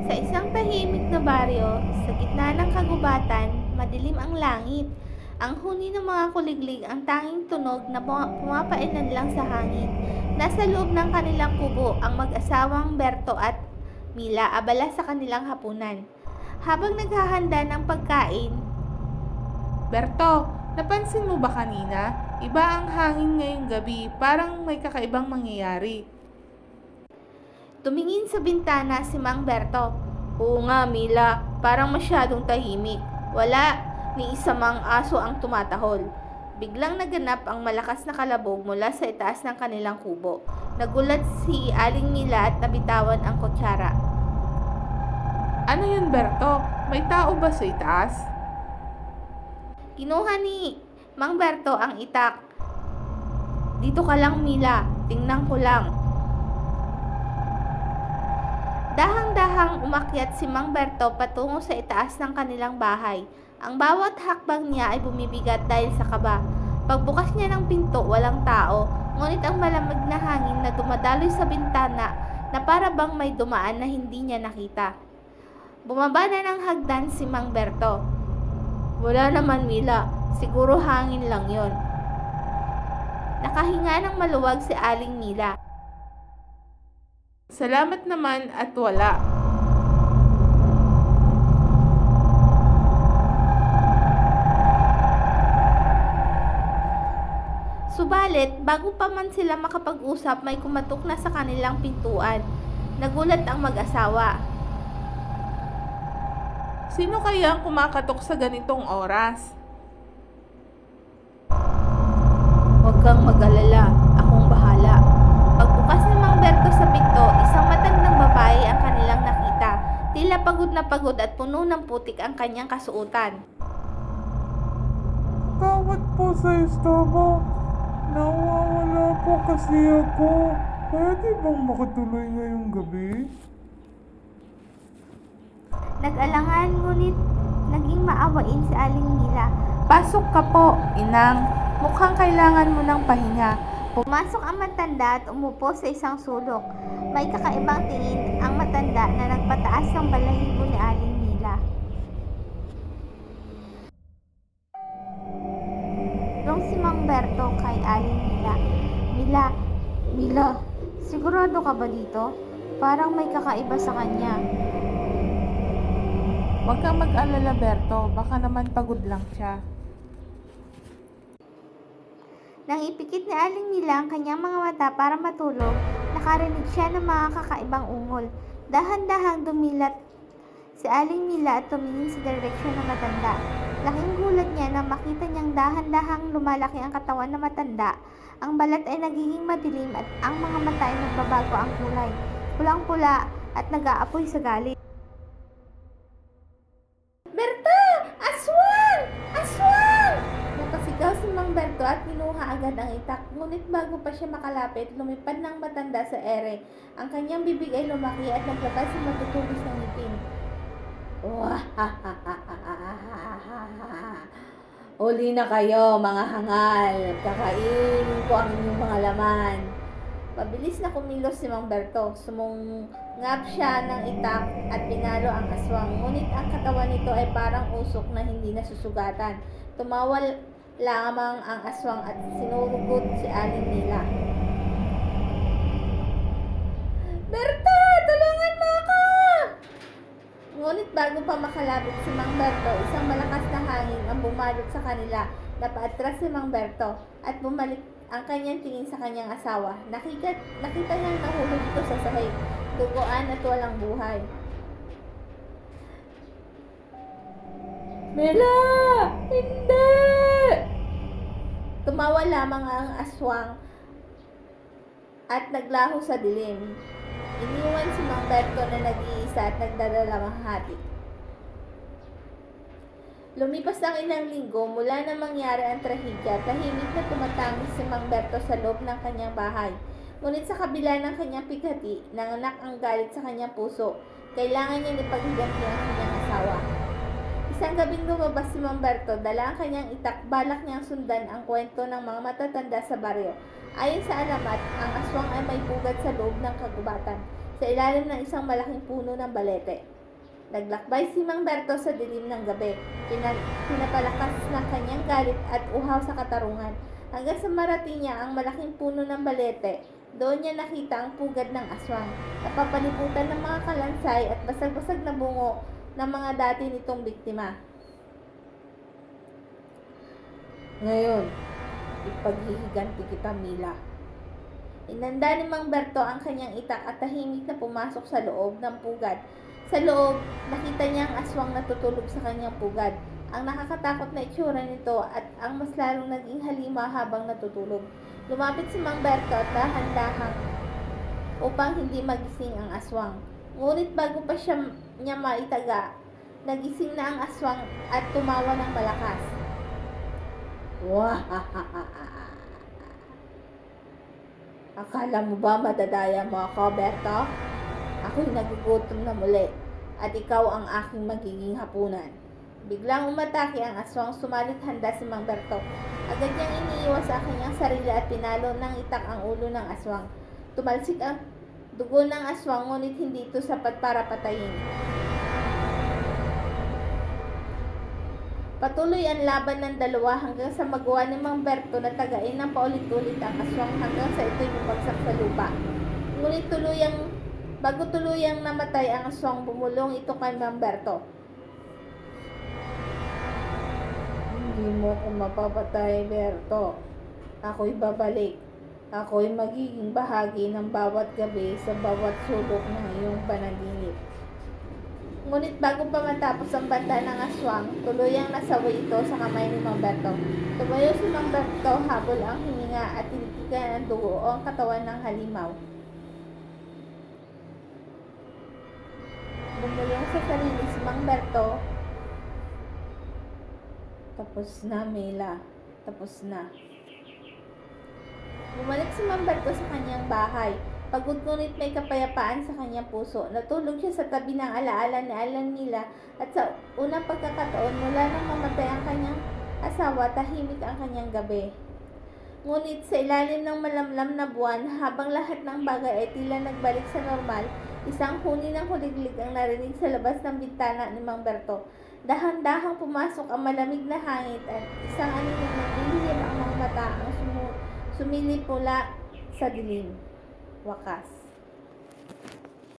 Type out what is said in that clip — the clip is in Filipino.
Sa isang tahimik na baryo, sa gitna ng kagubatan, madilim ang langit. Ang huni ng mga kuliglig ang tanging tunog na pumapailan lang sa hangin. Nasa loob ng kanilang kubo ang mag-asawang Berto at Mila abala sa kanilang hapunan. Habang naghahanda ng pagkain, Berto, napansin mo ba kanina? Iba ang hangin ngayong gabi, parang may kakaibang mangyayari. tumingin sa bintana si Mang Berto. Oo nga, Mila, parang masyadong tahimik. Wala ni isa mang aso ang tumatahol. Biglang naganap ang malakas na kalabog mula sa itaas ng kanilang kubo. Nagulat si Aling Mila at nabitawan ang kutsara. Ano yun, Berto? May tao ba sa itaas? Kinuha ni Mang Berto ang itak. Dito ka lang, Mila. Tingnan ko lang. Dahang-dahang umakyat si Mang Berto patungo sa itaas ng kanilang bahay. Ang bawat hakbang niya ay bumibigat dahil sa kaba. Pagbukas niya ng pinto, walang tao, ngunit ang malamig na hangin na dumadaloy sa bintana na para bang may dumaan na hindi niya nakita. Bumaba na ng hagdan si Mang Berto. Wala naman, Mila. Siguro hangin lang yon. Nakahinga ng maluwag si Aling Mila. Salamat naman at wala. Subalit, bago pa man sila makapag-usap, may kumatok na sa kanilang pintuan. Nagulat ang mag-asawa. Sino kaya ang kumakatok sa ganitong oras? Huwag kang mag-alala, akong bahala. Pagbukas ni Mang Berto sa pinto, isang matandang babae ang kanilang nakita. Tila pagod at puno ng putik ang kanyang kasuotan. Tawad po sa istorbo. Nawawala po kasi ako. Pwede bang makatuloy ngayong gabi? Nag-alangan ngunit naging maawain si Aling Mila. Pasok ka po, inang. Mukhang kailangan mo ng pahinga. Pumasok ang matanda at umupo sa isang sulok. May kakaibang tingin ang matanda na nagpataas ng balahibo ni Aling Mila. Nung si Mang Berto kay Aling Mila, Mila, sigurado ka ba dito? Parang may kakaiba sa kanya. Huwag kang mag-alala, Berto. Baka naman pagod lang siya. Nang ipikit ni Aling Mila ang kanyang mga mata para matulog, nakarinig siya ng mga kakaibang ungol. Dahan-dahang dumilat si Aling Mila at tumingin sa direksyon ng matanda. Laking gulat niya nang makita niyang dahan-dahang lumalaki ang katawan ng matanda. Ang balat ay nagiging madilim at ang mga mata ay nagbabago ang kulay. Pulang-pula at nag-aapoy sa galit. Berto! Aswang! Aswang! Napasigaw si Mang Berto at kinuha agad ang itak. Ngunit bago pa siya makalapit, lumipad ng matanda sa ere. Ang kanyang bibig ay lumaki at naglabas ng matutugis ng ngipin. Uli na kayo, mga hangal. Kakainin ko ang inyong mga laman. Mabilis na kumilos si Mang Berto. Sumungap siya ng itak at pinalo ang aswang. Ngunit ang katawan nito ay parang usok na hindi nasusugatan. Tumawal lamang ang aswang at sinurugod si Aling Mila. Berto! Tulungan mo ako! Ngunit bago pa makalapit si Mang Berto, isang malakas na hangin ang bumalot sa kanila. Napaatras si Mang Berto at bumalik ang kanyang tingin sa kanyang asawa. Nakita niyang nahulog ito sa sahig, duguan at walang buhay. Mila! Hindi! Tumawa lamang ang aswang at naglaho sa dilim. Iniwan si Mang Berto na nag-iisa at nagdadalamang hati. Lumipas ang ilang linggo mula na mangyari ang trahedya, tahimik na tumatangis si Mang Berto sa loob ng kanyang bahay. Ngunit sa kabila ng kanyang pighati, nanganak ang galit sa kanyang puso. Kailangan niya ipaghiganti ang kanyang asawa. Isang gabing lumabas si Mang Berto, dala ang kanyang itak, balak niyang sundan ang kwento ng mga matatanda sa baryo. Ayon sa alamat, ang aswang ay may pugad sa loob ng kagubatan, sa ilalim ng isang malaking puno ng balete. Naglakbay si Mang Berto sa dilim ng gabi. Pinapalakas ng kanyang galit at uhaw sa katarungan. Hanggang sa marating niya ang malaking puno ng balete, doon niya nakita ang pugad ng aswang. Napapalibutan ng mga kalansay at basag-basag na bungo ng mga dati nitong biktima. Ngayon, ipaghihiganti kita, Mila. Inanda ni Mang Berto ang kanyang itak at tahimik na pumasok sa loob ng pugad. Sa loob, nakita niya ang aswang natutulog sa kanyang pugad. Ang nakakatakot na itsura nito at ang mas lalong naging halima habang natutulog. Lumapit si Mang Berto at dahan-dahang upang hindi magising ang aswang. Ngunit bago pa niya maitaga, nagising na ang aswang at tumawa ng malakas. Akala mo ba madadaya mo ako, Berto? Ako'y nagugutom na muli at ikaw ang aking magiging hapunan. Biglang umatake ang aswang, sumalit handa si Mang Berto. Agad niyang iniiwas sa kanyang sarili at pinalo ng itak ang ulo ng aswang. Tumalsik ang dugo ng aswang, ngunit hindi ito sapat para patayin. Patuloy ang laban ng dalawa hanggang sa magawa ni Mang Berto na tagain ng paulit-ulit ang aswang hanggang sa ito'y bumagsak sa lupa. Ngunit bago tuluyang namatay ang aswang, bumulong ito kay Mang Berto. Hindi mo ako mapapatay, Berto. Ako'y babalik. Ako'y magiging bahagi ng bawat gabi sa bawat sulok ng iyong panaginip. Ngunit bago pa matapos ang banta ng aswang, tuluyang nasawi ito sa kamay ni Mang Berto. Tumayo si Mang Berto, habol ang hininga at tinitigan ang dugo o ang katawan ng halimaw. Bumulong sa sarili si Mang Berto. Tapos na, Mila. Tapos na. Bumalik si Mang Berto sa kanyang bahay. Pagod ngunit may kapayapaan sa kanyang puso. Natulog siya sa tabi ng alaala ni Alan Mila at sa unang pagkakataon mula nang mamatay ang kanyang asawa, tahimik ang kanyang gabi. Ngunit sa ilalim ng malamlam na buwan, habang lahat ng bagay ay tila nagbalik sa normal, isang huni ng kuliglig ang narinig sa labas ng bintana ni Mang Berto. Dahan-dahang pumasok ang malamig na hangin at isang animong naglilihim ang mga mata ang sumilip mula sa dilim. Wakas.